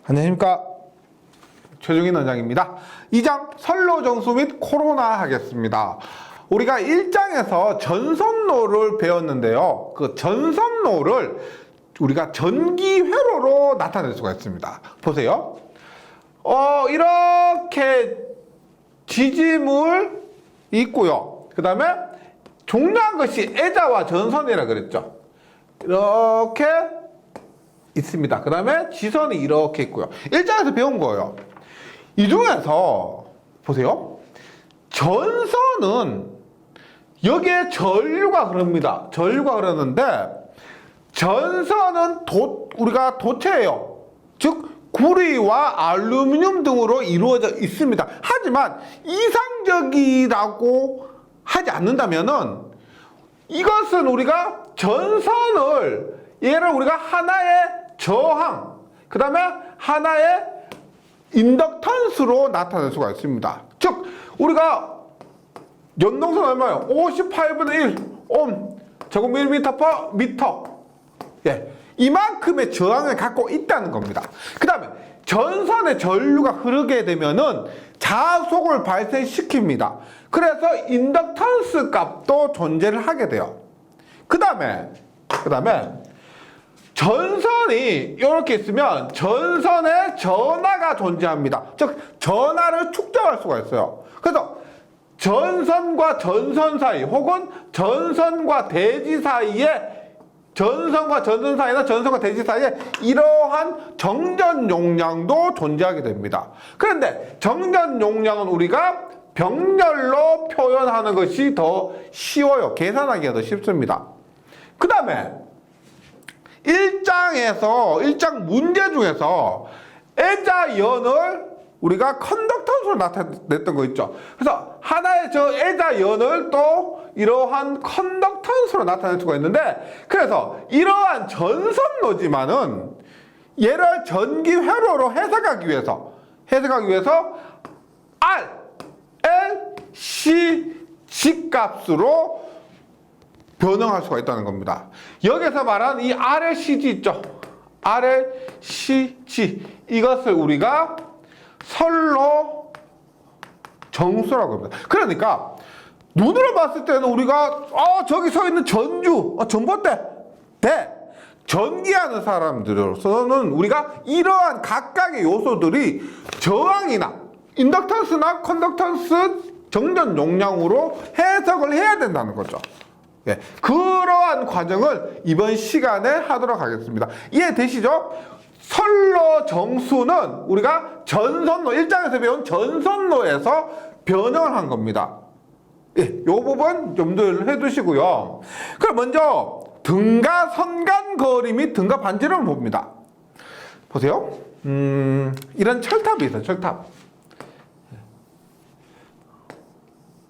안녕하십니까. 최종인 원장입니다. 2장 선로정수 및 코로나 하겠습니다. 우리가 1장에서 전선로를 배웠는데요. 그 전선로를 우리가 전기회로로 나타낼 수가 있습니다. 보세요. 이렇게 지짐을 있고요. 그 다음에 중요한 것이 애자와 전선이라 그랬죠. 이렇게 있습니다. 그 다음에 지선이 이렇게 있고요. 1장에서 배운 거예요. 이 중에서 보세요. 전선은 여기에 전류가 흐릅니다. 전류가 흐르는데 전선은 우리가 도체예요. 즉 구리와 알루미늄 등으로 이루어져 있습니다. 하지만 이상적이라고 하지 않는다면은 이것은 우리가 전선을 얘를 우리가 하나의 저항, 그 다음에 하나의 인덕턴스로 나타낼 수가 있습니다. 즉 우리가 연동선 얼마예요? 58분의 1 옴 제곱밀리미터 퍼 미터. 예, 이만큼의 저항을 갖고 있다는 겁니다. 그 다음에 전선에 전류가 흐르게 되면은 자속을 발생시킵니다. 그래서 인덕턴스 값도 존재를 하게 돼요. 그 다음에 전선이 이렇게 있으면 전선에 전하가 존재합니다. 즉 전하를 축적할 수가 있어요. 그래서 전선과 전선 사이 혹은 전선과 대지 사이에 전선과 전선 사이나 전선과 대지 사이에 이러한 정전 용량도 존재하게 됩니다. 그런데 정전 용량은 우리가 병렬로 표현하는 것이 더 쉬워요. 계산하기가 더 쉽습니다. 그 다음에 1장 문제 중에서 애자연을 우리가 컨덕턴스로 나타냈던 거 있죠. 그래서 하나의 저 애자연을 또 이러한 컨덕턴스로 나타낼 수가 있는데, 그래서 이러한 전선로지만은 얘를 전기회로로 해석하기 위해서 R, L, C, G 값으로 변형할 수가 있다는 겁니다. 여기서 말하는 이 RLCG 있죠? RLCG 이것을 우리가 선로 정수라고 합니다. 그러니까 눈으로 봤을 때는 우리가 저기 서 있는 전봇대 전기하는 사람들로서는 우리가 이러한 각각의 요소들이 저항이나 인덕턴스나 컨덕턴스 정전 용량으로 해석을 해야 된다는 거죠. 예, 그러한 과정을 이번 시간에 하도록 하겠습니다. 이해되시죠? 선로 정수는 우리가 전선로, 1장에서 배운 전선로에서 변형을 한 겁니다. 예, 이 부분 염두를 해두시고요. 그럼 먼저 등가 선간거리 및 등가 반지름을 봅니다. 보세요. 이런 철탑이 있어요.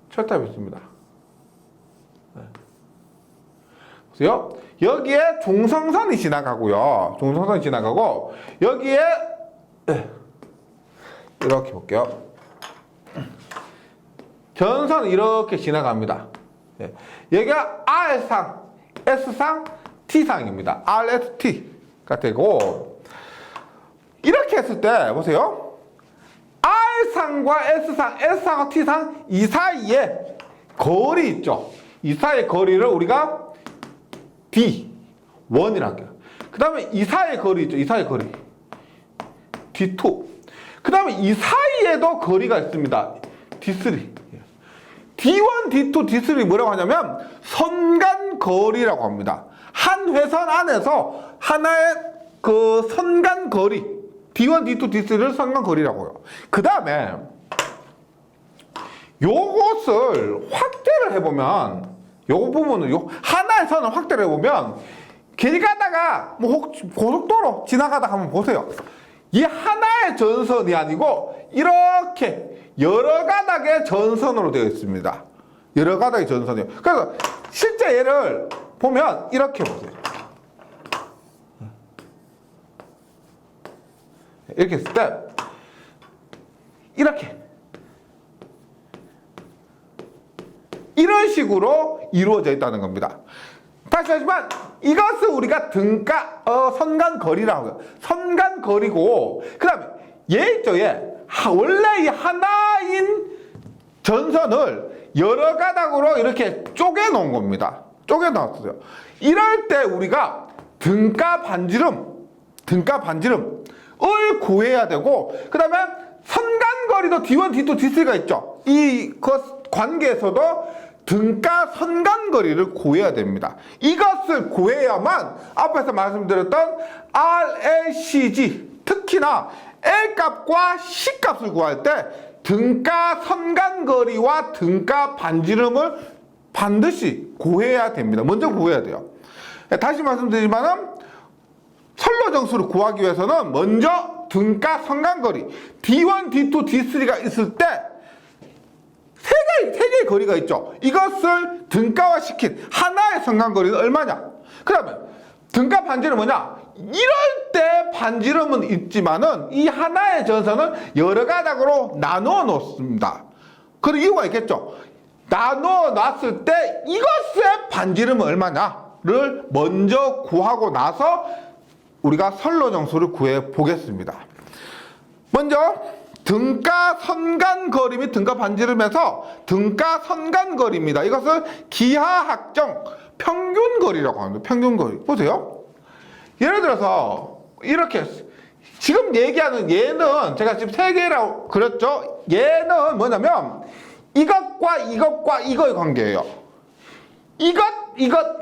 철탑이 있습니다. 보세요. 여기에 중성선이 지나가고요. 여기에 이렇게 볼게요. 전선이 이렇게 지나갑니다. 여기가 R상, S상, T상입니다. RST가 되고, 이렇게 했을 때 보세요. R상과 S상과 T상 이 사이에 거리 있죠. 이 사이의 거리를 우리가 D1이라고 할게요. 그 다음에 이 사이의 거리 있죠. D2. 그 다음에 이 사이에도 거리가 있습니다. D3. D1, D2, D3 뭐라고 하냐면 선간거리라고 합니다. 한 회선 안에서 하나의 그 선간거리 D1, D2, D3를 선간거리라고 해요. 그 다음에 요것을 확대를 해보면, 요 부분을 하나의 선을 확대를 해보면, 길 가다가 고속도로 지나가다가 한번 보세요. 이 하나의 전선이 아니고 이렇게 여러 가닥의 전선으로 되어 있습니다. 여러 가닥의 전선이요. 그래서 실제 얘를 보면 이렇게 보세요. 이렇게 했을 때 이런 식으로 이루어져 있다는 겁니다. 다시 하지만 이것을 우리가 등가 선간거리라고 해요. 선간거리고 그 다음에 얘 있죠. 얘 원래 이 하나인 전선을 여러 가닥으로 이렇게 쪼개 놓은 겁니다. 쪼개 놨어요. 이럴 때 우리가 등가 반지름을 구해야 되고 그 다음에 선간거리도 D1, D2, D3가 있죠. 이 관계에서도 등가 선간거리를 구해야 됩니다. 이것을 구해야만 앞에서 말씀드렸던 RLCG, 특히나 L값과 C값을 구할 때 등가 선간거리와 등가 반지름을 반드시 구해야 됩니다. 먼저 구해야 돼요. 다시 말씀드리지만은 선로정수를 구하기 위해서는 먼저 등가 선간거리 D1, D2, D3가 있을 때 세 개의 거리가 있죠. 이것을 등가화 시킨 하나의 선간거리는 얼마냐? 그 다음에 등가 반지름은 뭐냐? 이럴 때 반지름은 있지만은 이 하나의 전선은 여러 가닥으로 나누어 놓습니다. 그런 이유가 있겠죠. 나누어 놨을 때 이것의 반지름은 얼마냐를 먼저 구하고 나서 우리가 선로정수를 구해 보겠습니다. 먼저 등가 선간거리 및 등가 반지름에서 등가 선간거리입니다. 이것을 기하학정 평균거리라고 합니다. 평균거리. 보세요. 예를 들어서 이렇게 지금 얘기하는 얘는 제가 지금 세 개라고 그렸죠. 얘는 뭐냐면 이것과 이거의 관계예요.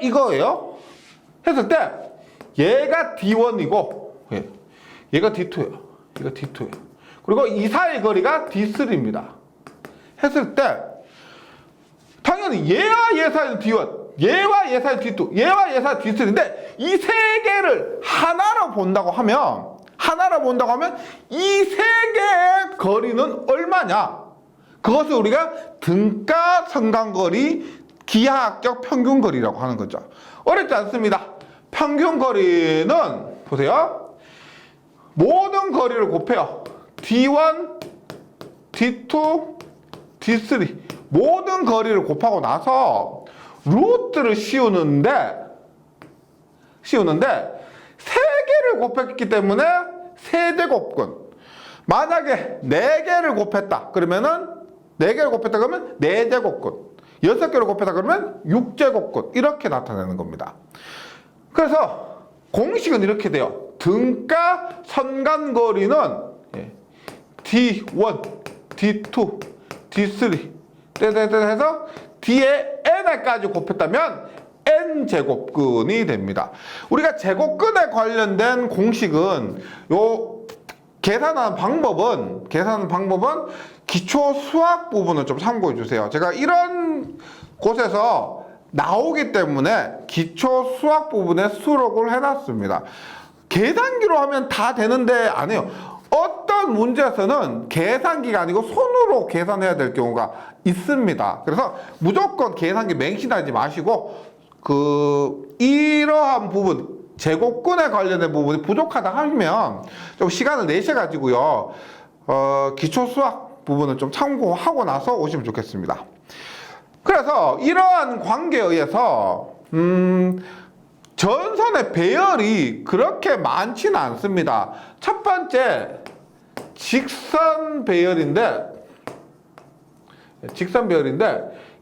이거예요. 했을 때 얘가 D1이고 얘가 D2예요. 얘가 D2예요. 그리고 이 사이의 거리가 D3입니다. 했을 때 당연히 얘와 얘 사이는 D1, 얘와 얘 사이는 D2, 얘와 얘 사이는 D3인데 이 세 개를 하나로 본다고 하면 이 세 개의 거리는 얼마냐? 그것을 우리가 등가 선간거리 기하학적 평균거리라고 하는 거죠. 어렵지 않습니다. 평균거리는 보세요. 모든 거리를 곱해요. D1, D2, D3 모든 거리를 곱하고 나서 루트를 씌우는데 세 개를 곱했기 때문에 세제곱근. 만약에 네 개를 곱했다 그러면 네 제곱근. 6개를 곱했다 그러면 6제곱근. 이렇게 나타내는 겁니다. 그래서 공식은 이렇게 돼요. 등가 선간거리는 D1, D2, D3 해서 D에 N까지 곱했다면 N제곱근이 됩니다. 우리가 제곱근에 관련된 공식은 계산하는 방법은 기초 수학 부분을 좀 참고해 주세요. 제가 이런 곳에서 나오기 때문에 기초 수학 부분에 수록을 해놨습니다. 계산기로 하면 다 되는데 안 해요. 어떤 문제에서는 계산기가 아니고 손으로 계산해야 될 경우가 있습니다. 그래서 무조건 계산기 맹신하지 마시고 이러한 부분 제곱근에 관련된 부분이 부족하다 하면 좀 시간을 내셔가지고요 기초 수학 부분을 좀 참고하고 나서 오시면 좋겠습니다. 그래서 이러한 관계에 의해서 전선의 배열이 그렇게 많지는 않습니다. 첫 번째 직선 배열인데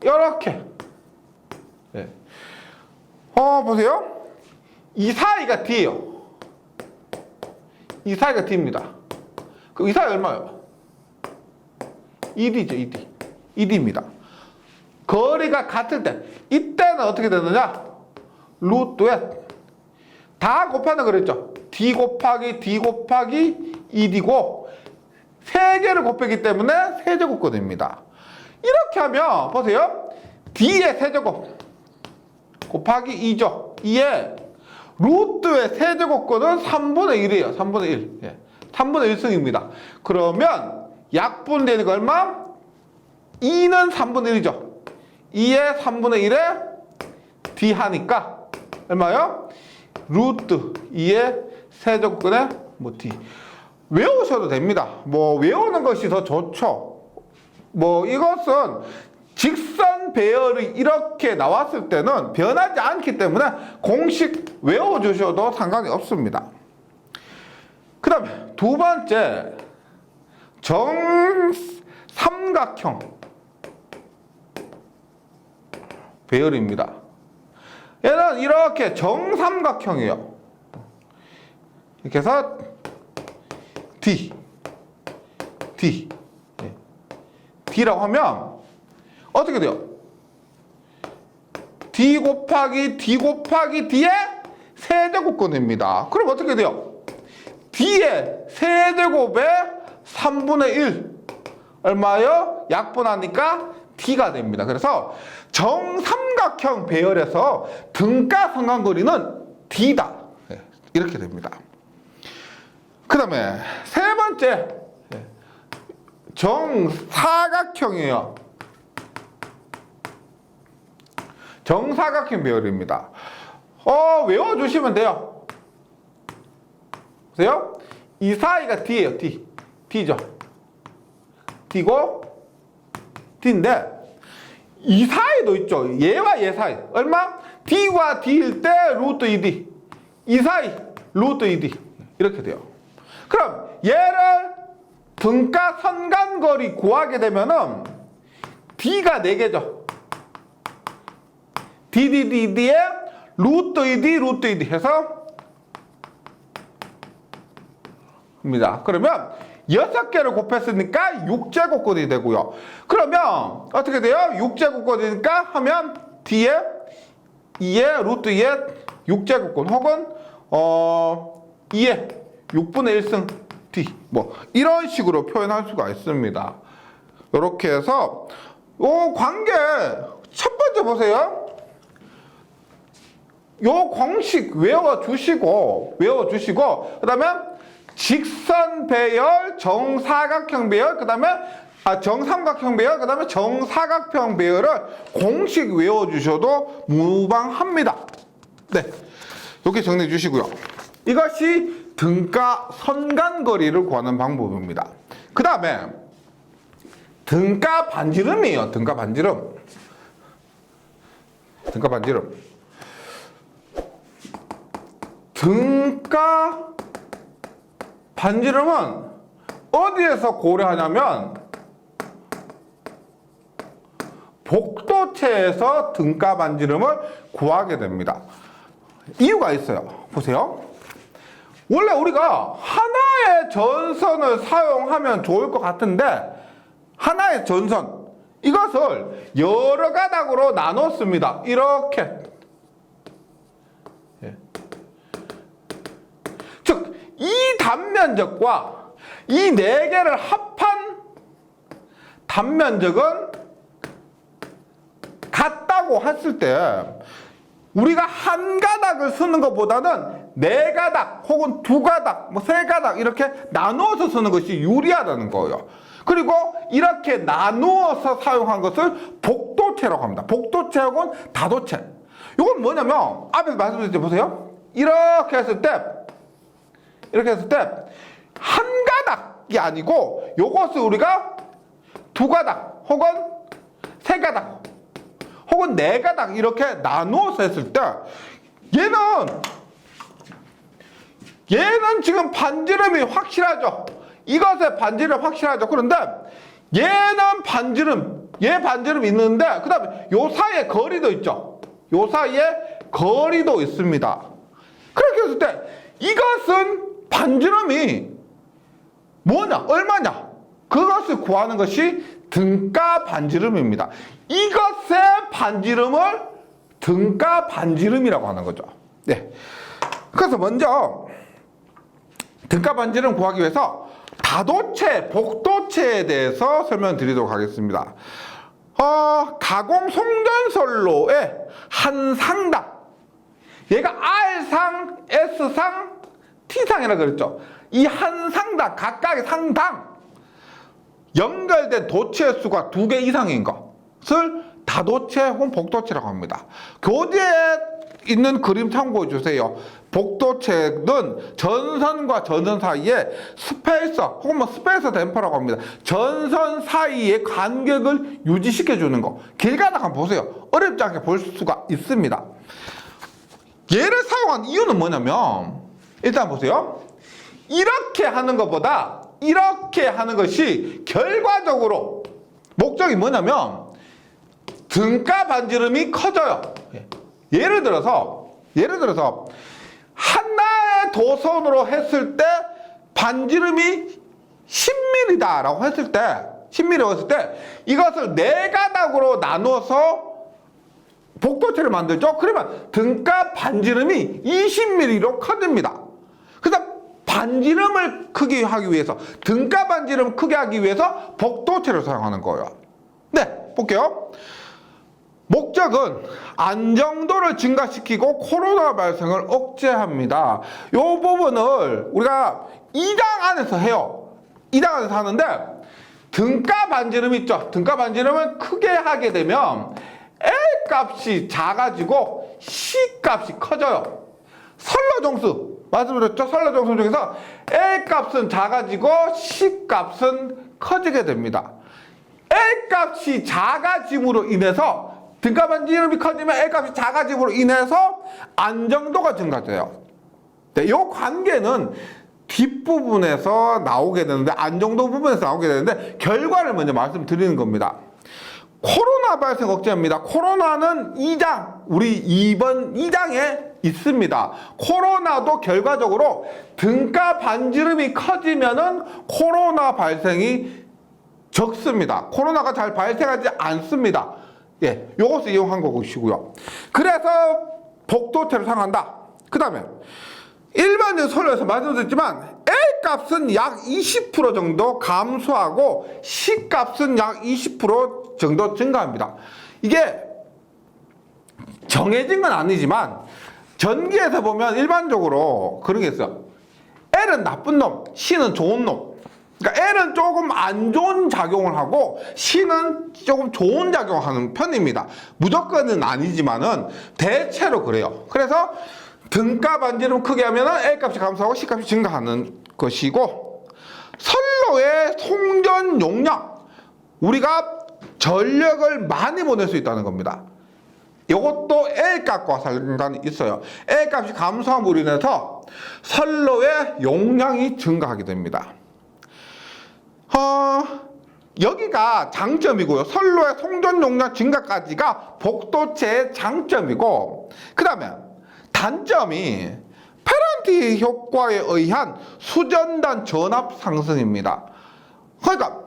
이렇게 보세요. 이 사이가 D예요. 이 사이가 D입니다. 이 사이 얼마예요? ED죠, ED. ED입니다. 거리가 같을 때 이때는 어떻게 되느냐? 루트에 다 곱하는 그랬죠. D 곱하기 ED고 세 개를 곱했기 때문에 세제곱근입니다. 이렇게 하면 보세요. D의 세제곱 곱하기 2죠. 2에 루트의 세제곱근은 3분의 1이에요. 3분의 1. 3분의 1승입니다. 그러면 약분되는 거 얼마? 2는 3분의 1이죠. 2에 3분의 1에 D 하니까 얼마요? 루트 2의 세제곱근에 D. 외우셔도 됩니다. 외우는 것이 더 좋죠. 이것은 직선 배열이 이렇게 나왔을 때는 변하지 않기 때문에 공식 외워주셔도 상관이 없습니다. 그 다음에 두 번째, 정삼각형 배열입니다. 얘는 이렇게 정삼각형이에요. 이렇게 해서 D라고 하면 어떻게 돼요? D 곱하기 D의 세제곱근입니다. 그럼 어떻게 돼요? D의 세제곱의 3분의 1 얼마요? 약분하니까 D가 됩니다. 그래서 정삼각형 배열에서 등가 상관거리는 D다. 이렇게 됩니다. 그 다음에 세 번째, 정사각형이에요. 정사각형 배열입니다. 외워주시면 돼요. 보세요. 이 사이가 D예요. D죠. D고 D인데 이 사이도 있죠. 얘와 얘 사이. 얼마? D와 D일 때 루트 2D. 이 사이 루트 2D. 이렇게 돼요. 그럼 얘를 등가 선간거리 구하게 되면은 D가 4개죠. DDDD에 루트 2D 해서 입니다. 그러면 6개를 곱했으니까 6제곱근이 되고요. 그러면 어떻게 돼요? 6제곱근이니까 하면 D에 2에 루트 2에 6제곱근 혹은 2에 6분의 1승 D 뭐 이런 식으로 표현할 수가 있습니다. 이렇게 해서 요 관계 첫 번째 보세요. 요 공식 외워주시고 그 다음에 직선 배열, 정사각형 배열, 그 다음에 정삼각형 배열, 그 다음에 정사각형 배열을 공식 외워주셔도 무방합니다. 네, 이렇게 정리해 주시고요. 이것이 등가 선간거리를 구하는 방법입니다. 그 다음에 등가 반지름이에요. 등가 반지름. 등가 반지름은 어디에서 고려하냐면 복도체에서 등가 반지름을 구하게 됩니다. 이유가 있어요. 보세요. 원래 우리가 하나의 전선을 사용하면 좋을 것 같은데 하나의 전선 이것을 여러 가닥으로 나눴습니다. 이렇게 즉 이 단면적과 이 4개를 합한 단면적은 같다고 했을 때 우리가 한 가닥을 쓰는 것보다는 4가닥 혹은 2가닥, 3가닥 이렇게 나누어서 쓰는 것이 유리하다는 거예요. 그리고 이렇게 나누어서 사용한 것을 복도체라고 합니다. 복도체 혹은 다도체. 이건 뭐냐면 앞에서 말씀드렸죠. 보세요. 이렇게 했을 때 한 가닥이 아니고 요것을 우리가 2가닥 혹은 3가닥 혹은 4가닥 이렇게 나누어서 했을 때 얘는 지금 반지름이 확실하죠. 이것의 반지름 확실하죠. 그런데 얘는 얘 반지름 있는데 그 다음에 요 사이에 거리도 있죠. 요 사이에 거리도 있습니다. 그렇게 했을 때 이것은 반지름이 뭐냐? 얼마냐? 그것을 구하는 것이 등가 반지름입니다. 이것의 반지름을 등가 반지름이라고 하는 거죠. 네. 그래서 먼저 등가 반지름 구하기 위해서 다도체, 복도체에 대해서 설명드리도록 하겠습니다. 가공 송전선로의 한 상당, 얘가 R상, S상, T상이라고 그랬죠. 이 한 상당, 각각의 상당 연결된 도체의 수가 2개 이상인 것을 다도체 혹은 복도체라고 합니다. 교재에 있는 그림 참고해 주세요. 복도체는 전선과 전선 사이에 스페이서 혹은 뭐 스페이서 댐퍼라고 합니다. 전선 사이의 간격을 유지시켜 주는 거. 길 가다가 보세요. 어렵지 않게 볼 수가 있습니다. 얘를 사용한 이유는 뭐냐면 일단 보세요. 이렇게 하는 것보다 이렇게 하는 것이 결과적으로 목적이 뭐냐면 등가 반지름이 커져요. 예를 들어서 하나의 도선으로 했을 때 반지름이 10mm다라고 했을 때 10mm라고 했을 때 이것을 4가닥으로 나누어서 복도체를 만들죠. 그러면 등가 반지름이 20mm로 커집니다. 그래서 반지름을 크게 하기 위해서 등가 반지름을 크게 하기 위해서 복도체를 사용하는 거예요. 네, 볼게요. 목적은 안정도를 증가시키고 코로나 발생을 억제합니다. 이 부분을 우리가 2장 안에서 해요. 2장 안에서 하는데 등가 반지름 있죠. 등가 반지름을 크게 하게 되면 L 값이 작아지고 C 값이 커져요. 선로정수 말씀드렸죠. 선로정수 중에서 L 값은 작아지고 C 값은 커지게 됩니다. L 값이 작아짐으로 인해서 등가 반지름이 커지면 L 값이 작아짐으로 인해서 안정도가 증가돼요. 네, 이 관계는 뒷부분에서 나오게 되는데 안정도 부분에서 나오게 되는데 결과를 먼저 말씀드리는 겁니다. 코로나 발생 억제합니다. 코로나는 2장, 우리 2번 2장에 있습니다. 코로나도 결과적으로 등가 반지름이 커지면은 코로나 발생이 적습니다. 코로나가 잘 발생하지 않습니다. 예, 요것을 이용한 것이고요. 그래서 복도체를 사용한다. 그 다음에 일반적인 선로에서 말씀드렸지만 L 값은 약 20% 정도 감소하고 C 값은 약 20% 정도 증가합니다. 이게 정해진 건 아니지만 전기에서 보면 일반적으로 그런 게 있어요. L은 나쁜 놈, C는 좋은 놈. 그러니까 L은 조금 안 좋은 작용을 하고 C는 조금 좋은 작용을 하는 편입니다. 무조건은 아니지만은 대체로 그래요. 그래서 등가 반지름 크게 하면은 L 값이 감소하고 C 값이 증가하는 것이고, 선로의 송전 용량, 우리가 전력을 많이 보낼 수 있다는 겁니다. 이것도 L 값과 상관이 있어요. L 값이 감소함으로 인해서 선로의 용량이 증가하게 됩니다. 여기가 장점이고요. 선로의 송전 용량 증가까지가 복도체의 장점이고, 그 다음에 단점이 페란티 효과에 의한 수전단 전압 상승입니다. 그러니까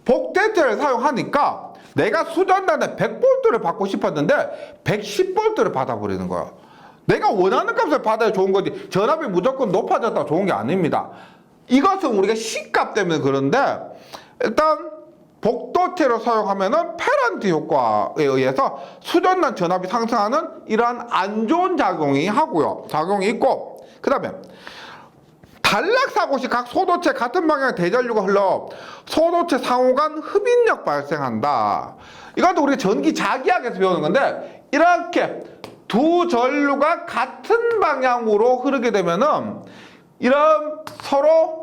복도체를 사용하니까 내가 수전단에 100V를 받고 싶었는데 110V를 받아버리는 거야. 내가 원하는 값을 받아야 좋은 거지 전압이 무조건 높아졌다고 좋은 게 아닙니다. 이것은 우리가 C값 때문에 그런데 일단 복도체로 사용하면은 페란티 효과에 의해서 수전단 전압이 상승하는 이러한 안 좋은 작용이 있고, 그 다음에 단락사고 시 각 소도체 같은 방향의 대전류가 흘러 소도체 상호 간 흡인력 발생한다. 이것도 우리 전기 자기학에서 배우는 건데, 이렇게 두 전류가 같은 방향으로 흐르게 되면은 이런 서로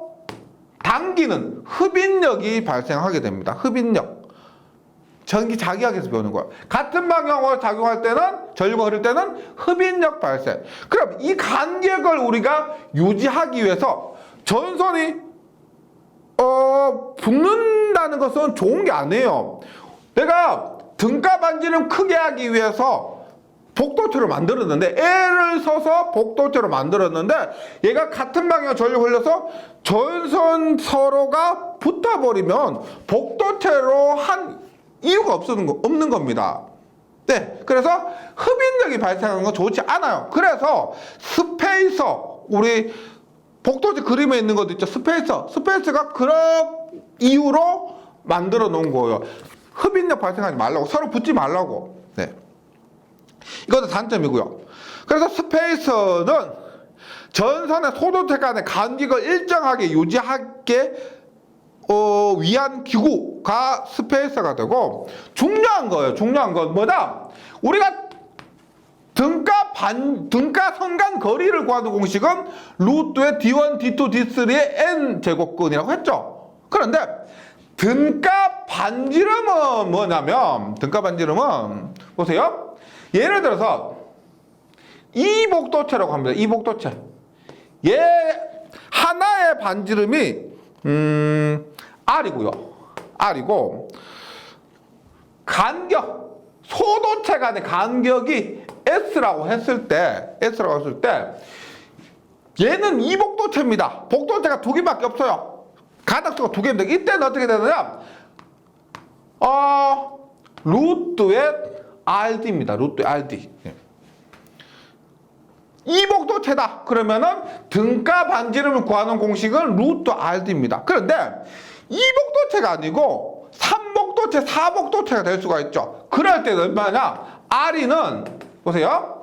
당기는 흡인력이 발생하게 됩니다. 흡인력. 전기 자기학에서 배우는 거예요. 같은 방향으로 작용할 때는, 전류가 흐를 때는 흡인력 발생. 그럼 이 간격을 우리가 유지하기 위해서 전선이 붙는다는 것은 좋은 게 아니에요. 내가 등가 반지름 크게 하기 위해서 복도체를 만들었는데, L을 써서 복도체를 만들었는데 얘가 같은 방향 전류 흘려서 전선 서로가 붙어버리면 복도체로 한 이유가 없는 겁니다. 네, 그래서 흡인력이 발생하는 건 좋지 않아요. 그래서 스페이서, 우리 복도체 그림에 있는 것도 있죠. 스페이서가 그런 이유로 만들어 놓은 거예요. 흡인력 발생하지 말라고, 서로 붙지 말라고. 네. 이것도 단점이고요. 그래서 스페이서는 전선의 소도체 간의 간격을 일정하게 유지하게 위한 기구가 스페이서가 되고, 중요한 건 뭐다? 우리가 등가 선간 거리를 구하는 공식은 루트의 D1, D2, D3의 n 제곱근이라고 했죠. 그런데 등가 반지름은 뭐냐면, 등가 반지름은 보세요. 예를 들어서 이복도체라고 합니다. 이복도체. 얘 하나의 반지름이 R이고요. R이고 간격, 소도체 간의 간격이 S라고 했을 때 얘는 이복도체입니다. 복도체가 두 개밖에 없어요. 가닥수가 두 개입니다. 이때는 어떻게 되느냐? 루트의 RD입니다. 루트의 RD. 이복도체다. 그러면은 등가 반지름을 구하는 공식은 루트 RD입니다. 그런데 이복도체가 아니고 삼복도체, 사복도체가 될 수가 있죠. 그럴 때는 얼마냐? R이는 보세요.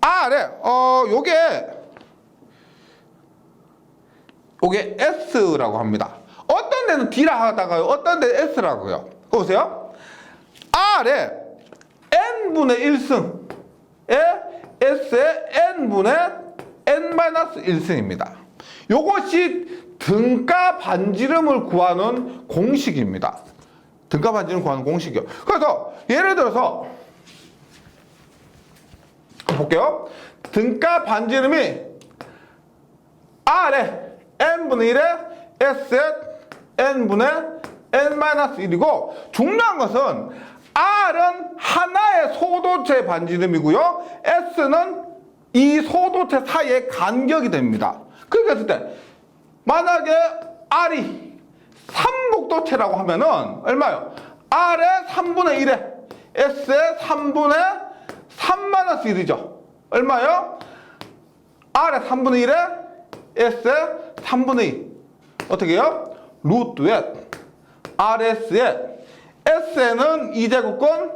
R에 요게 S라고 합니다. 어떤 데는 D라 하다가요, 어떤 데는 S라고요. 보세요. R에 n분의 1승에 S의 n분의 n-1승입니다. 요것이 등가 반지름을 구하는 공식입니다. 등가 반지름 구하는 공식이요. 그래서 예를 들어서 볼게요. 등가 반지름이 R의 n분의 1에 S의 n분의 n-1이고, 중요한 것은 R은 하나의 소도체 반지름이고요. S는 이 소도체 사이의 간격이 됩니다. 그렇게 했을 때 만약에 R이 삼복도체라고 하면은 얼마요? R의 3분의 1에 S의 3분의 3-1이죠. 얼마요? R의 3분의 1에 S의 3분의 2. 어떻게 해요? 루트의 RS의 S는 2제곱권,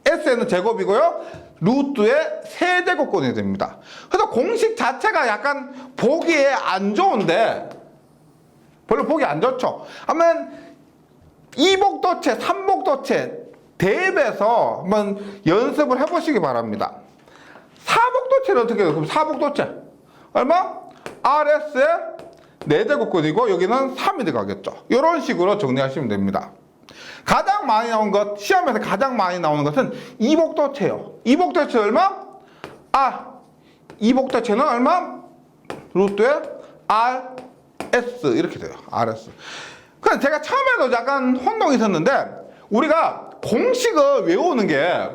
S는 제곱이고요. 루트의 세제곱권이 됩니다. 그래서 공식 자체가 약간 보기에 안 좋은데, 별로 보기 안 좋죠. 하면 이복도체, 삼복도체 대입해서 한번 연습을 해보시기 바랍니다. 사복도체는 어떻게 해요? 그럼 사복도체 얼마? RS의 4제곱권이고 여기는 3이 들어가겠죠. 이런 식으로 정리하시면 됩니다. 가장 많이 나온 것, 시험에서 가장 많이 나오는 것은 이복도체예요. 이복도체 얼마? 이복도체는 얼마? 루트의 RS 이렇게 돼요. RS. 그래서 제가 처음에도 약간 혼동이 있었는데, 우리가 공식을 외우는 게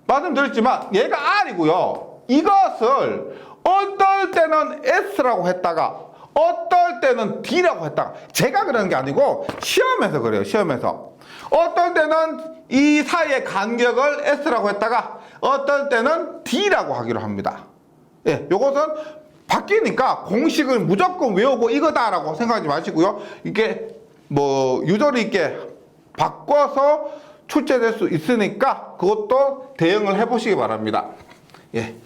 말씀드렸지만 얘가 R이고요. 이것을 어떨 때는 S라고 했다가 어떨 때는 D라고 했다가, 제가 그러는 게 아니고 시험에서 그래요. 시험에서 어떨 때는 이 사이의 간격을 S라고 했다가 어떨 때는 D라고 하기로 합니다. 예, 요것은 바뀌니까 공식을 무조건 외우고 이거다라고 생각하지 마시고요. 이게 뭐 유도리 있게 바꿔서 출제될 수 있으니까 그것도 대응을 해보시기 바랍니다. 예.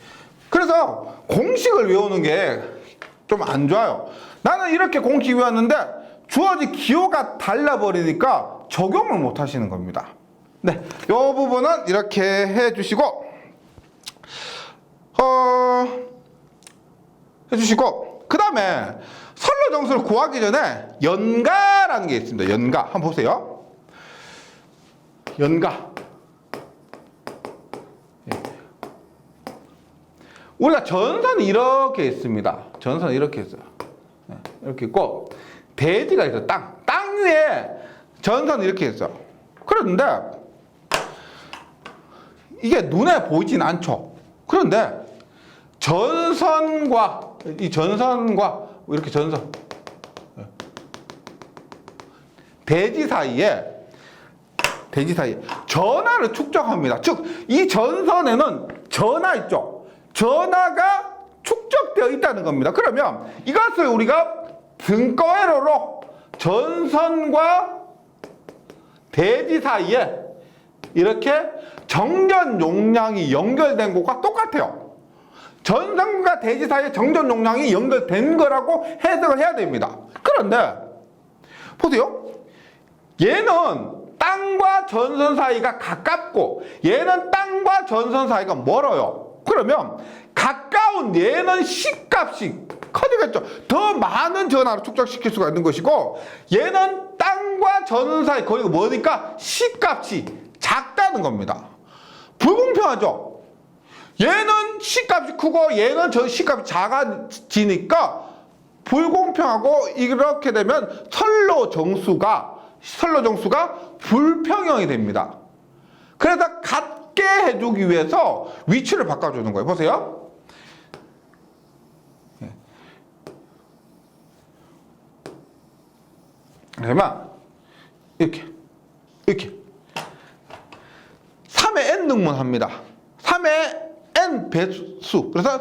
그래서 공식을 외우는 게 좀 안 좋아요. 나는 이렇게 공식 외웠는데 주어진 기호가 달라버리니까 적용을 못 하시는 겁니다. 네, 이 부분은 이렇게 해주시고, 그 다음에 선로 정수를 구하기 전에 연가라는 게 있습니다. 연가. 한번 보세요. 연가. 우리가 전선이 이렇게 있습니다. 전선이 이렇게 있어요. 이렇게 있고, 대지가 있어요. 땅 위에 전선이 이렇게 있어요. 그런데 이게 눈에 보이진 않죠. 그런데 전선과 이렇게 전선, 대지 사이에 전하를 축적합니다. 즉, 이 전선에는 전하 있죠. 전하가 축적되어 있다는 겁니다. 그러면 이것을 우리가 등가회로로 전선과 대지 사이에 이렇게 정전 용량이 연결된 것과 똑같아요. 전선과 대지 사이에 정전 용량이 연결된 거라고 해석을 해야 됩니다. 그런데 보세요. 얘는 땅과 전선 사이가 가깝고 얘는 땅과 전선 사이가 멀어요. 그러면 가까운 얘는 C값이 커지겠죠. 더 많은 전하를 축적시킬 수가 있는 것이고 얘는 땅과 전선 사이 거리가 머니까 C값이 작다는 겁니다. 불공평하죠. 얘는 C값이 크고 얘는 저 C값이 작아지니까 불공평하고 이렇게 되면 선로 정수가 불평형이 됩니다. 그래서 같게 해주기 위해서 위치를 바꿔주는 거예요. 보세요. 그러면 이렇게 3의 n 등분합니다. 3의 n 배수. 그래서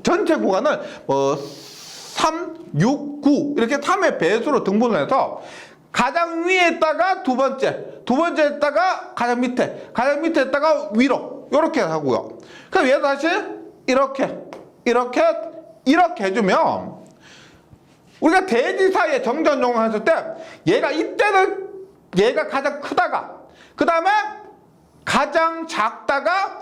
전체 구간을 3, 6, 9 이렇게 3의 배수로 등분을 해서 가장 위에 있다가 두 번째 있다가 가장 밑에 있다가 위로 이렇게 하고요. 그럼 얘도 다시 이렇게 해주면 우리가 대지 사이에 정전용을 했을 때 얘가 이때는 얘가 가장 크다가 그 다음에 가장 작다가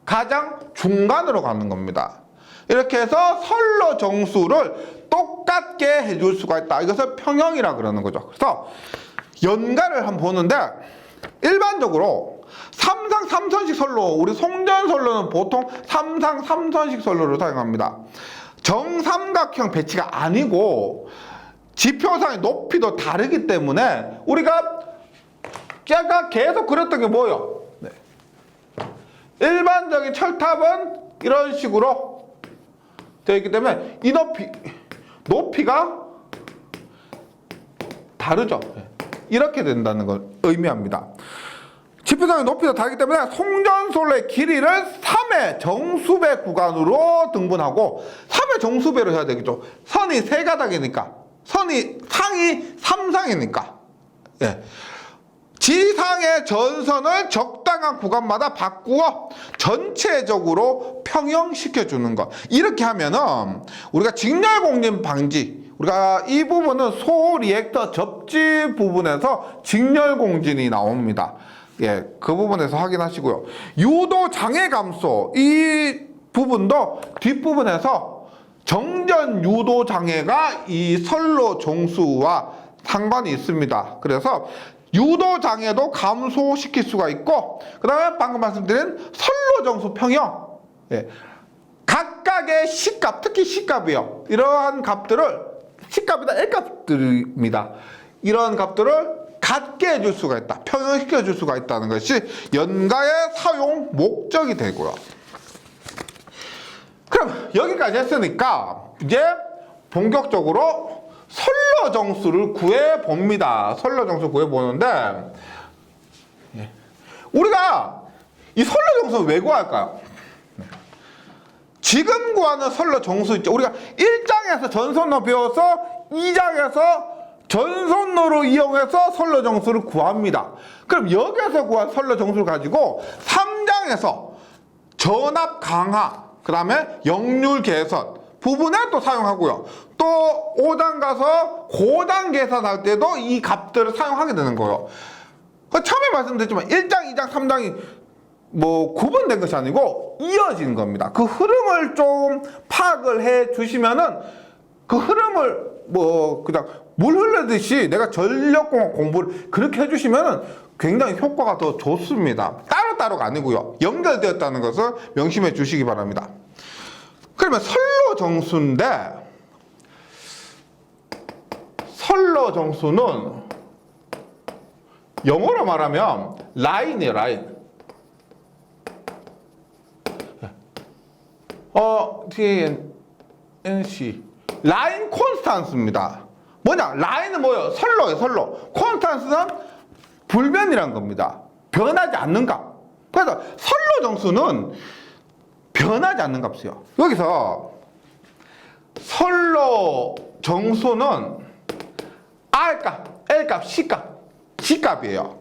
가장 중간으로 가는 겁니다. 이렇게 해서 선로 정수를 똑같게 해줄 수가 있다. 이것을 평형이라 그러는 거죠. 그래서 연가를 한번 보는데 일반적으로 3상 3선식 선로, 우리 송전 선로는 보통 3상 3선식 선로를 사용합니다. 정삼각형 배치가 아니고 지표상의 높이도 다르기 때문에 우리가 계속 그렸던 게 뭐예요? 네. 일반적인 철탑은 이런 식으로 되어 있기 때문에 이 높이가 다르죠. 이렇게 된다는 걸 의미합니다. 지표상의 높이가 다르기 때문에 송전선로의 길이를 3의 정수배 구간으로 등분하고 3의 정수배로 해야 되겠죠. 선이 세 가닥이니까 상이 3상이니까 지상의 전선을 적당한 구간마다 바꾸어 전체적으로 평형시켜주는 것. 이렇게 하면은 우리가 직렬공진 방지, 우리가 이 부분은 소리액터 접지 부분에서 직렬공진이 나옵니다. 그 부분에서 확인하시고요. 유도 장애 감소, 이 부분도 뒷부분에서 정전 유도 장애가 이 선로 정수와 상관이 있습니다. 그래서 유도 장애도 감소시킬 수가 있고, 그 다음에 방금 말씀드린 선로 정수 평형, 각각의 C값, 특히 C값이요. 이러한 값들을 C값이다 L값들입니다. 이런 값들을 같게 해줄 수가 있다. 평형시켜 줄 수가 있다는 것이 연가의 사용 목적이 되고요. 그럼 여기까지 했으니까 이제 본격적으로 선로 정수를 구해 봅니다. 선로 정수 구해 보는데 우리가 이 선로 정수를 왜 구할까요? 지금 구하는 선로 정수 있죠. 우리가 1장에서 전선로 배워서 2장에서 전선로를 이용해서 선로 정수를 구합니다. 그럼 여기에서 구한 선로 정수를 가지고 3장에서 전압 강화, 그 다음에 역률 개선 부분에 또 사용하고요. 또 5장 가서 고장 계산할 때도 이 값들을 사용하게 되는 거예요. 처음에 말씀드렸지만 1장, 2장, 3장이 구분된 것이 아니고 이어지는 겁니다. 그 흐름을 좀 파악을 해 주시면은 그 흐름을 그냥 물 흐르듯이 내가 전력공학 공부를 그렇게 해주시면은 굉장히 효과가 더 좋습니다. 따로따로가 아니고요. 연결되었다는 것을 명심해 주시기 바랍니다. 그러면 선로 정수인데, 선로 정수는 영어로 말하면 라인이에요, 라인. DNC. 라인 콘스탄스입니다. 뭐냐? 라인은 뭐예요? 선로예요, 선로. 콘스탄스는 불변이란 겁니다. 변하지 않는 값. 그래서 선로 정수는 변하지 않는 값이에요. 여기서 선로 정수는 R값, L값, C값이에요.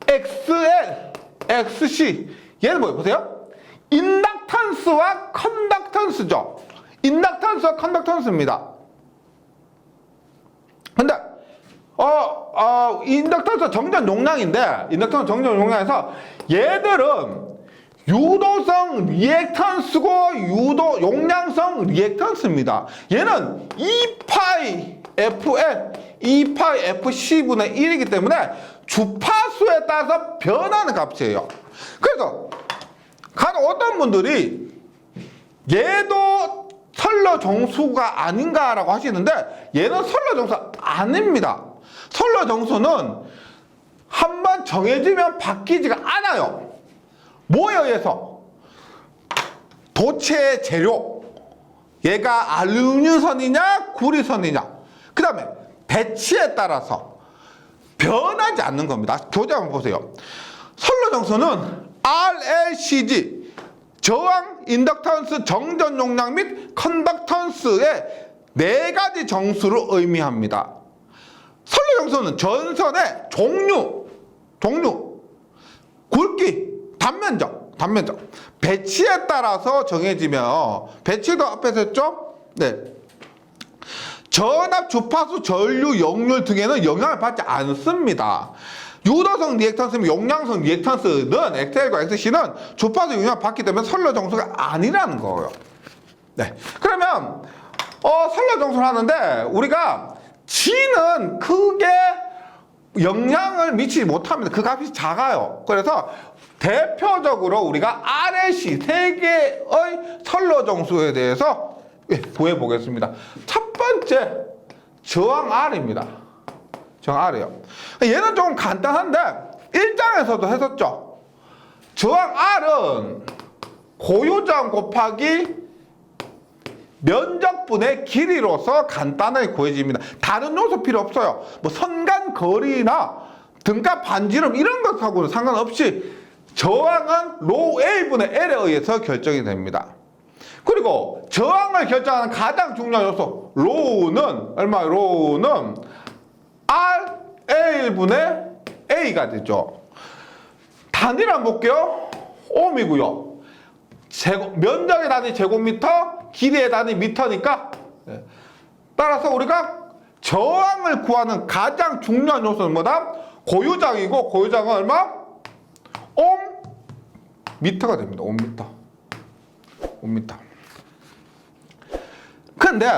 XL, XC. 얘는 뭐예요? 보세요. 인덕턴스와 컨덕턴스죠. 인덕턴스와 컨덕턴스입니다. 근데 인덕턴스 정전 용량인데, 인덕턴스 정전 용량에서 얘들은 유도성 리액턴스고 용량성 리액턴스입니다. 얘는 2파이 Fn, 2파이 Fc분의 1이기 때문에 주파수에 따라서 변하는 값이에요. 그래서 간혹 어떤 분들이 얘도 선러정수가 아닌가라고 하시는데, 얘는 선러정수 아닙니다. 선러정수는 한번 정해지면 바뀌지가 않아요. 뭐에 의해서? 도체 재료, 얘가 알루미늄선이냐 구리선이냐, 그 다음에 배치에 따라서 변하지 않는 겁니다. 교재 한번 보세요. 선러정수는 RLCG, 저항, 인덕턴스, 정전 용량 및 컨덕턴스의 4가지 정수를 의미합니다. 선러정수는 전선의 종류, 굵기, 단면적, 배치에 따라서 정해지며, 배치도 앞에서 했죠? 네. 전압, 주파수, 전류, 역률 등에는 영향을 받지 않습니다. 유도성 리액턴스 및 용량성 리액턴스는 XL과 XC는 주파수 영향을 받기 때문에 선러정수가 아니라는 거예요. 네. 그러면 선러정수를 하는데 우리가 G는 크게 영향을 미치지 못합니다. 그 값이 작아요. 그래서 대표적으로 우리가 RLC, 세 개의 선러정수에 대해서 구해보겠습니다. 첫 번째, 저항 R입니다. 저항 R이에요. 얘는 좀 간단한데 1장에서도 했었죠. 저항 R은 고유저항 곱하기 면적분의 길이로서 간단하게 구해집니다. 다른 요소 필요 없어요. 뭐 선간 거리나 등가 반지름 이런 것하고는 상관없이 저항은 로우 A분의 L에 의해서 결정이 됩니다. 그리고 저항을 결정하는 가장 중요한 요소 로우는 얼마예요? 로우는 R1분의 A가 되죠. 단위를 한번 볼게요. 옴이고요. 면적의 단위 제곱미터, 길이의 단위 미터니까, 따라서 우리가 저항을 구하는 가장 중요한 요소는 뭐다? 고유장이고, 고유장은 얼마? 옴 미터가 됩니다. 옴미터. 근데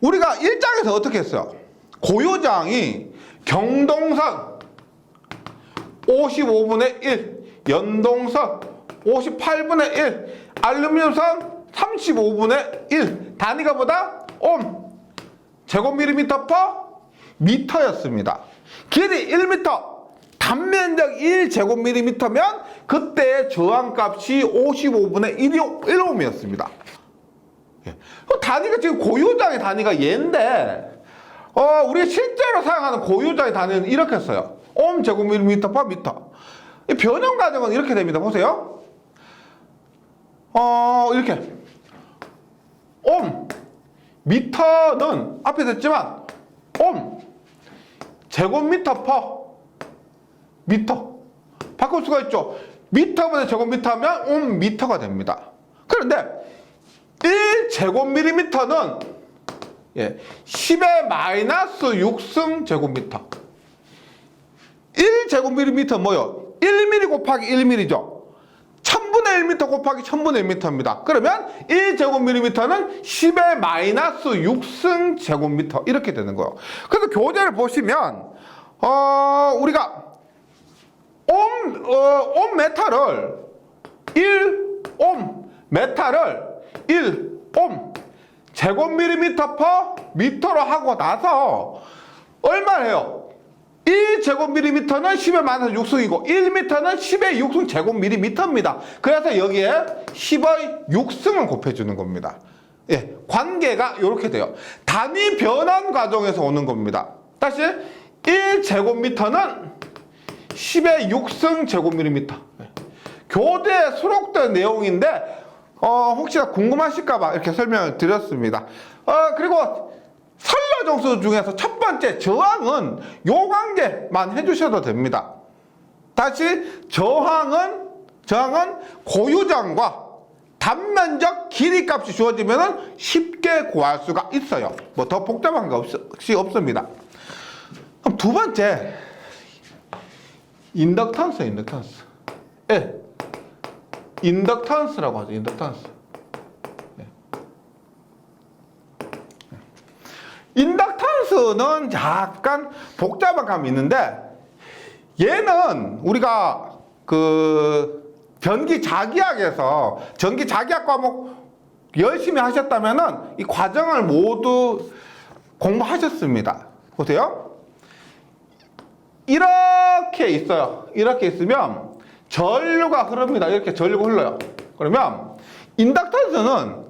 우리가 1장에서 어떻게 했어요? 고유장이 경동선 55분의 1, 연동선 58분의 1, 알루미늄선 35분의 1, 단위가 뭐다? 옴, 제곱밀리미터 퍼 미터였습니다. 길이 1미터, 단면적 1제곱밀리미터면 그때의 저항값이 55분의 1옴이었습니다. 단위가 지금 고유장의 단위가 얘인데, 우리가 실제로 사용하는 고유장의 단위는 이렇게 써요. 옴 제곱밀리미터 퍼 미터. 이 변형 과정은 이렇게 됩니다. 보세요. 이렇게. 옴. 미터는 앞에서 했지만, 옴. 제곱미터 퍼 미터. 바꿀 수가 있죠. 미터분의 제곱미터면 옴 미터가 됩니다. 그런데 1제곱밀리미터는 10의 마이너스 6승 제곱미터. 1제곱밀리미터 뭐요? 1mm 곱하기 1mm죠. 1000분의 1m 곱하기 1000분의 1m입니다. 그러면 1제곱밀리미터는 10의 마이너스 6승 제곱미터 이렇게 되는 거예요. 그래서 교재를 보시면 우리가 옴 메탈을 1옴 메탈을 1옴 제곱밀리미터 퍼 미터로 하고 나서 얼마예요? 1제곱밀리미터는 10의 마이너스 6승이고 1미터는 10의 6승 제곱밀리미터입니다. 그래서 여기에 10의 6승을 곱해주는 겁니다. 관계가 이렇게 돼요. 단위 변환 과정에서 오는 겁니다. 다시 1제곱미터는 10의 6승 제곱밀리미터. 교재에 수록된 내용인데 혹시나 궁금하실까봐 이렇게 설명을 드렸습니다. 그리고 선러정수 중에서 첫 번째 저항은 요 관계만 해주셔도 됩니다. 다시 저항은 고유장과 단면적 길이 값이 주어지면 쉽게 구할 수가 있어요. 뭐 더 복잡한 거 없습니다. 그럼 두 번째, 인덕턴스. 예. 인덕턴스라고 하죠. 인덕턴스. 인덕턴스는 약간 복잡한 감이 있는데, 얘는 우리가 전기 자기학 과목 열심히 하셨다면은 이 과정을 모두 공부하셨습니다. 보세요. 이렇게 있어요. 이렇게 있으면 전류가 흐릅니다. 이렇게 전류가 흘러요. 그러면 인덕턴스는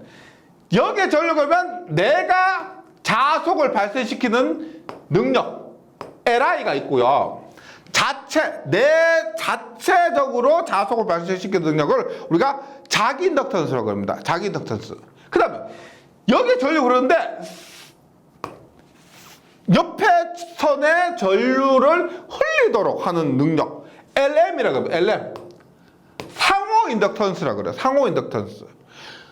여기에 전류가 흐르면 내가 자속을 발생시키는 능력 LI가 있고요. 내 자체적으로 자속을 발생시키는 능력을 우리가 자기 인덕턴스라고 합니다. 자기 인덕턴스. 그 다음에 여기에 전류가 흐르는데 옆에 선에 전류를 흘리도록 하는 능력 LM이라고 합니다. LM. 상호 인덕턴스라고 그래요. 상호 인덕턴스.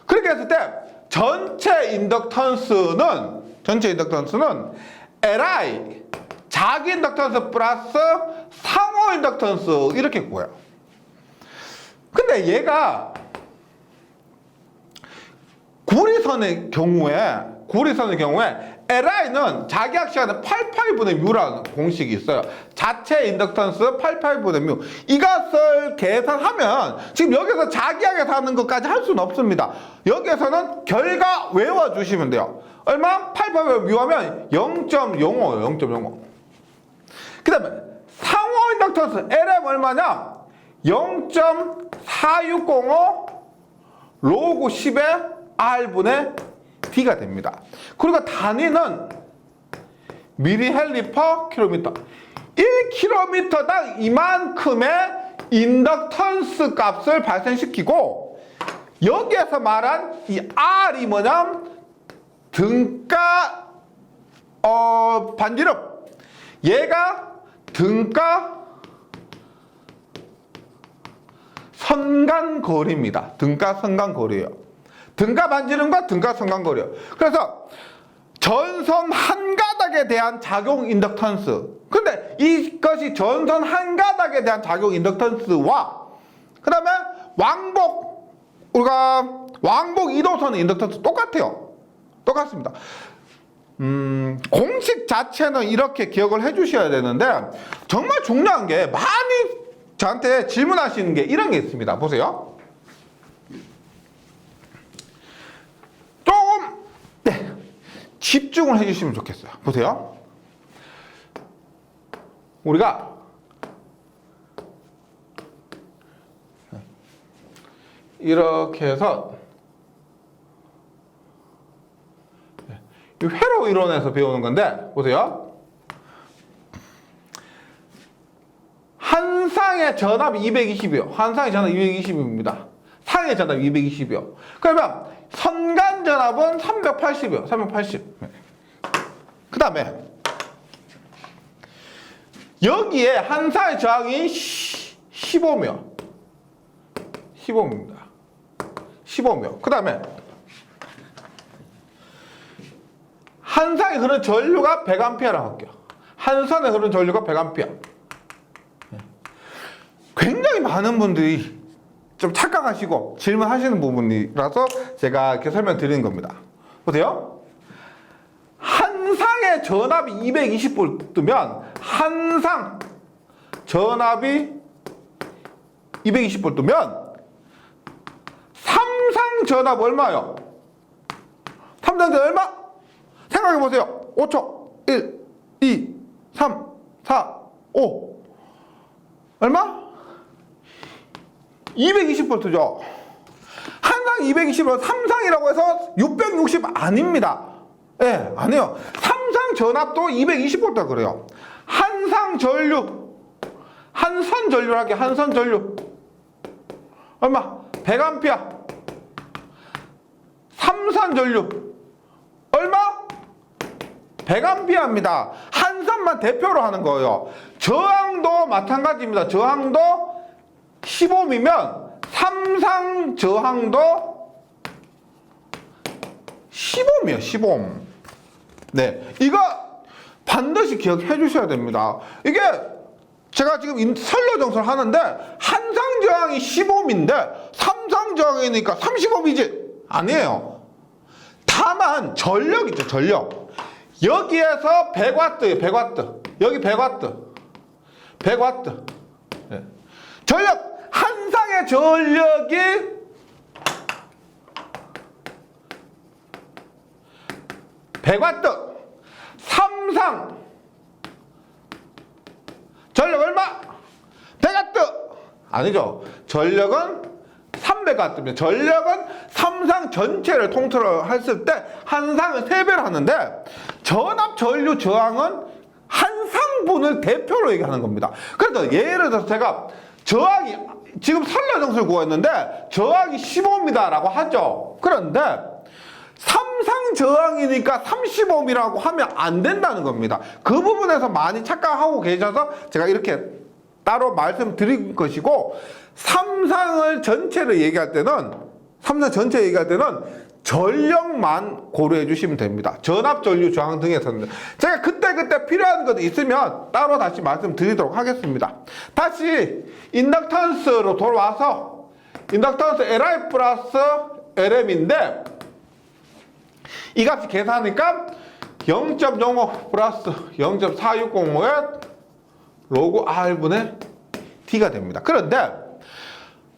그렇게 했을 때 전체 인덕턴스는 LI 자기 인덕턴스 플러스 상호 인덕턴스 이렇게 구해요. 근데 얘가 구리선의 경우에 LI는 자기학 시간에 88분의 뮤라는 공식이 있어요. 자체 인덕턴스 88분의 뮤. 이것을 계산하면 지금 여기서 자기학에서 하는 것까지 할 수는 없습니다. 여기에서는 결과 외워주시면 돼요. 얼마? 88분의 뮤 하면 0.05예요. 0.05. 그 다음에 상호 인덕턴스 LM 얼마냐? 0.4605 로그 10의 R분의 D가 됩니다. 그리고 단위는 미리헬리 퍼 킬로미터. 1km당 이만큼의 인덕턴스 값을 발생시키고, 여기에서 말한 이 R이 뭐냐면 등가 반지름. 얘가 등가 선간거리입니다. 등가 선간거리예요. 등가 반지름과 등가 선간거리예요. 그래서 전선 한 가닥에 대한 작용 인덕턴스. 근데 이것이 전선 한 가닥에 대한 작용 인덕턴스와 그 다음에 왕복 2도선의 인덕턴스 똑같아요. 똑같습니다. 공식 자체는 이렇게 기억을 해 주셔야 되는데, 정말 중요한 게 많이 저한테 질문하시는 게 이런 게 있습니다. 보세요. 조금 집중을 해 주시면 좋겠어요. 보세요. 우리가 이렇게 해서 이 회로 이론에서 배우는 건데, 보세요. 한 쌍의 전압이 220이요. 한 쌍의 전압이 220입니다. 상의 전압이 220이요. 그러면 선간 전압은 380이요. 380. 그 다음에 여기에 한 쌍의 저항이 15며 15입니다. 15며. 그 다음에 한 쌍에 흐르는 전류가 100A라고 할게요. 한 선에 흐르는 전류가 100A. 굉장히 많은 분들이 좀 착각하시고 질문하시는 부분이라서 제가 이렇게 설명드리는 겁니다. 보세요. 한 쌍의 전압이 220V 한 쌍 전압이 220V 3상 전압 얼마요? 3상 전압 얼마? 생각해보세요. 5초. 1, 2, 3, 4, 5. 얼마? 220V죠. 한 상 220V, 3상이라고 해서 660 아닙니다. 예, 네, 아니에요. 3상 전압도 220V 그래요. 한 상 전류, 한 선 전류랄게, 한 선 전류. 얼마? 100A. 3선 전류. 얼마? 100A입니다. 한 선만 대표로 하는 거예요. 저항도 마찬가지입니다. 저항도 15ohm이면 3상 저항도 15ohm이에요. 15ohm. 네, 이거 반드시 기억해 주셔야 됩니다. 이게 제가 지금 선로정설 하는데 한상저항이 15ohm인데 삼상저항이니까 30ohm이지? 아니에요. 다만 전력 있죠, 전력. 여기에서 100W예요, 100W. 여기 100W. 100W. 네. 전력, 한상의 전력이 100W. 삼상 전력 얼마? 100W. 아니죠. 전력은 300W입니다. 전력은 삼상 전체를 통틀어 했을 때 한상은 3배를 하는데 전압 전류 저항은 한상분을 대표로 얘기하는 겁니다. 그래서 예를 들어서 제가 저항이 지금 산라정수를 구했는데 저항이 15ohm이다라고 하죠. 그런데 삼상 저항이니까 30ohm이라고 하면 안 된다는 겁니다. 그 부분에서 많이 착각하고 계셔서 제가 이렇게 따로 말씀드린 것이고, 삼상을 전체를 얘기할 때는, 삼상 전체 얘기할 때는 전력만 고려해 주시면 됩니다. 전압, 전류, 저항 등에서는. 제가 그때 필요한 것 있으면 따로 다시 말씀드리도록 하겠습니다. 다시 인덕턴스로 돌아와서 인덕턴스 Li 플러스 Lm인데 이 값이 계산하니까 0.05 플러스 0.4605의 로그 R분의 T가 됩니다. 그런데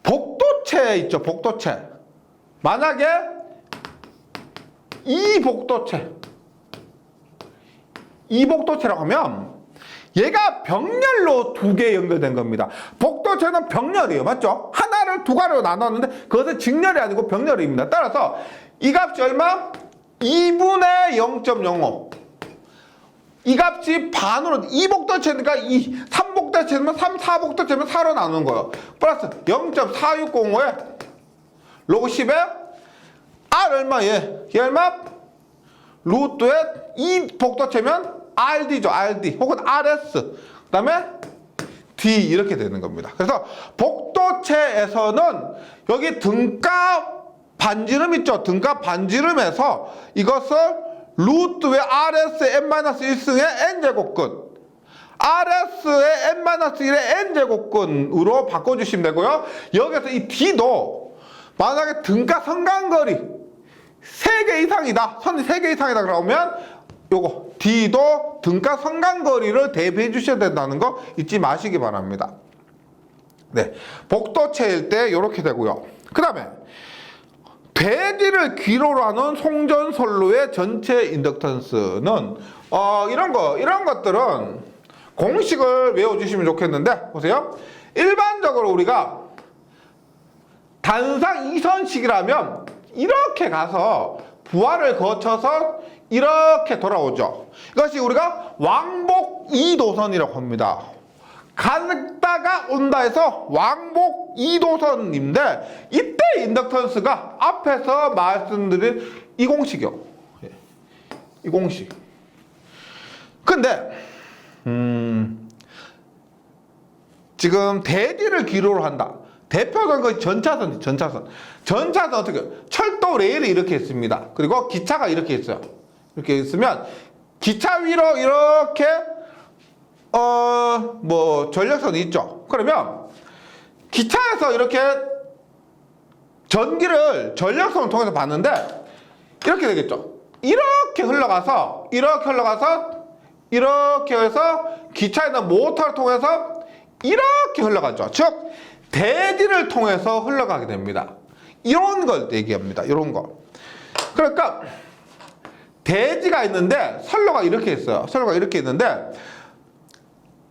복도체 있죠, 복도체. 만약에 이 복도체라고 하면 얘가 병렬로 2개 연결된 겁니다. 복도체는 병렬이에요. 맞죠? 하나를 2가로 나눴는데 그것은 직렬이 아니고 병렬입니다. 따라서 이 값이 얼마? 2분의 0.05. 이 값이 반으로 2복도체니까 3복도체면 3, 4복도체면 4로 나누는 거예요. 플러스 0.4605에 로그 10에 R 얼마 얘 얼마? 루트에 2복도체면 RD죠. RD 혹은 RS 그 다음에 D 이렇게 되는 겁니다. 그래서 복도체에서는 여기 등가 반지름 있죠. 등가 반지름에서 이것을 루트의 RS의 n-1승의 n제곱근 RS의 n-1의 n제곱근으로 바꿔주시면 되고요. 여기서 이 D도 만약에 등가 성간거리 3개 이상이다. 선이 3개 이상이다 그러면 요거 D도 등가 성간거리를 대비해 주셔야 된다는 거 잊지 마시기 바랍니다. 네, 복도체일 때 이렇게 되고요. 그 다음에 대지를 귀로로 하는 송전선로의 전체 인덕턴스는 이런 것들은 공식을 외워주시면 좋겠는데, 보세요. 일반적으로 우리가 단상 이선식이라면 이렇게 가서 부하를 거쳐서 이렇게 돌아오죠. 이것이 우리가 왕복 2도선이라고 합니다. 갔다가 온다 해서 왕복 2도선인데 이때 인덕턴스가 앞에서 말씀드린 이 공식이요. 이 공식. 근데 지금 대지를 기로로 한다. 대표적인 것이 전차선. 전차선 어떻게 해요? 철도 레일이 이렇게 있습니다. 그리고 기차가 이렇게 있어요. 이렇게 있으면 기차 위로 이렇게 전력선이 있죠. 그러면 기차에서 이렇게 전기를 전력선을 통해서 봤는데 이렇게 되겠죠. 이렇게 흘러가서 이렇게 해서 기차에 있는 모터를 통해서 이렇게 흘러가죠. 즉 대지를 통해서 흘러가게 됩니다. 이런 걸 얘기합니다. 이런 거. 그러니까 대지가 있는데 선로가 이렇게 있어요. 선로가 이렇게 있는데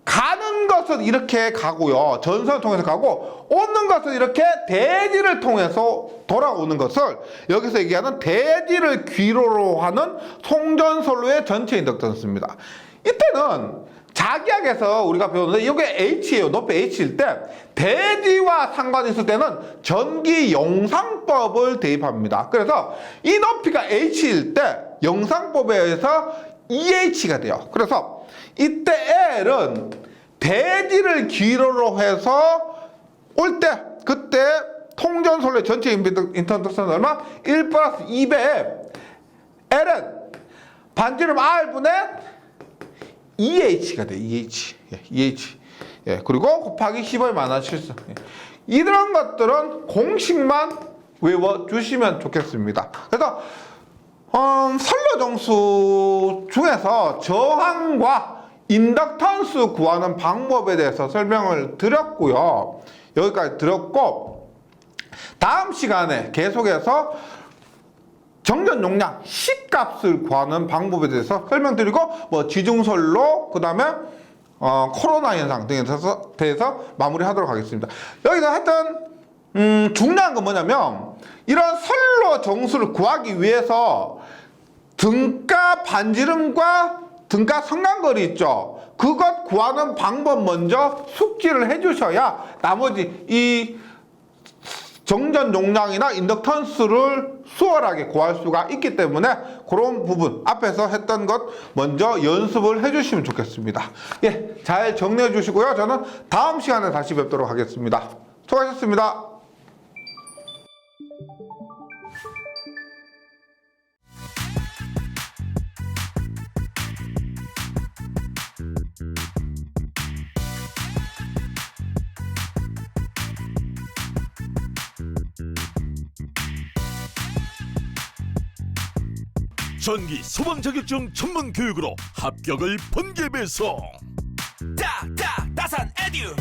가는 것은 이렇게 가고요. 전선을 통해서 가고 오는 것은 이렇게 대지를 통해서 돌아오는 것을 여기서 얘기하는 대지를 귀로로 하는 송전선로의 전체 인덕턴스입니다. 이때는 자기학에서 우리가 배우는데 이게 H예요. 높이 H일 때 대지와 상관이 있을 때는 전기 용상법을 대입합니다. 그래서 이 높이가 H일 때 용상법에 의해서 EH가 돼요. 그래서 이때 L은 대지를 기로로 해서 올 때 그때 통전선로의 전체 인덕턴스는 얼마? 1 플러스 2배에 L은 반지름 R분의 EH가 돼. EH. 예, EH. 예, 그리고 곱하기 10의 만화 실수. 예. 이런 것들은 공식만 외워주시면 좋겠습니다. 그래서 선로정수 중에서 저항과 인덕턴스 구하는 방법에 대해서 설명을 드렸고요. 여기까지 드렸고, 다음 시간에 계속해서 정전 용량 C값을 구하는 방법에 대해서 설명드리고, 뭐 지중선로, 그 다음에 코로나 현상 등에 대해서 마무리하도록 하겠습니다. 여기서 하여튼 중요한 건 뭐냐면, 이런 선로 정수를 구하기 위해서 등가 반지름과 등가 성간거리 있죠. 그것 구하는 방법 먼저 숙지를 해주셔야 나머지 이 정전 용량이나 인덕턴스를 수월하게 구할 수가 있기 때문에 그런 부분 앞에서 했던 것 먼저 연습을 해주시면 좋겠습니다. 예, 잘 정리해 주시고요. 저는 다음 시간에 다시 뵙도록 하겠습니다. 수고하셨습니다. 전기 소방 자격증 전문 교육으로 합격을 번개 배송. 다산 에듀